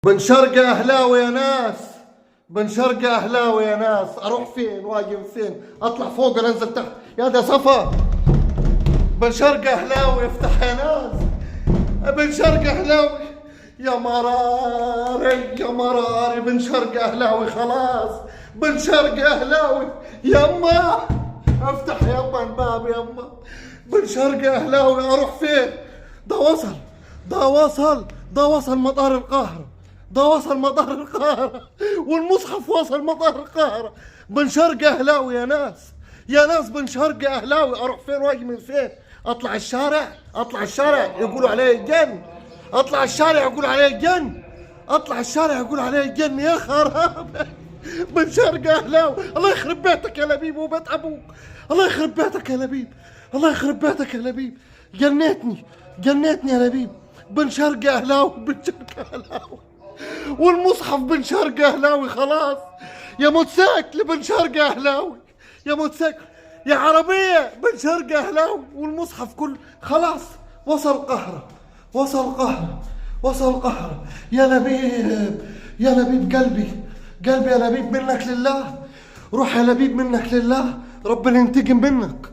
بن شرقة أهلاوي يا ناس، بن شرقة أهلاوي يا ناس. أروح فين؟ واقف فين؟ أطلع فوق ولا أنزل تحت؟ يا ده صفا. بن شرقة أهلاوي افتح يا ناس. بن شرقة أهلاوي يا مراري يا مراري. بن شرقة أهلاوي خلاص. بن شرقة أهلاوي يما افتح يما الباب يما. بن شرقة أهلاوي. أروح فين؟ ده وصل مطار القاهرة. ده وصل مطار القاهرة والمصحف وصل مطار القاهرة. بن شرقة أهلاوي يا ناس، يا ناس. بن شرقة أهلاوي. أروح فين واجي من فين؟ أطلع الشارع يقولوا علي الجن. أطلع الشارع يقول علي الجن. أطلع الشارع يقول علي الجن. يا خراب. بن شرقة أهلاوي. الله يخرب بيتك يا لبيب وبيت أبوك. الله يخرب بيتك يا لبيب. الله يخرب بيتك يا لبيب. جنيتني يا لبيب. بن شرقة أهلاوي. بن شرقة أهلاوي والمصحف. بن شرقة أهلاوي خلاص. يا موتوسيكل بن شرقة أهلاوي. يا موتوسيكل يا عربية بن شرقة أهلاوي والمصحف كله خلاص. وصل القاهرة. وصل القاهرة. يا لبيب قلبي يا لبيب منك لله. روح يا لبيب منك لله. ربنا ينتقم منك.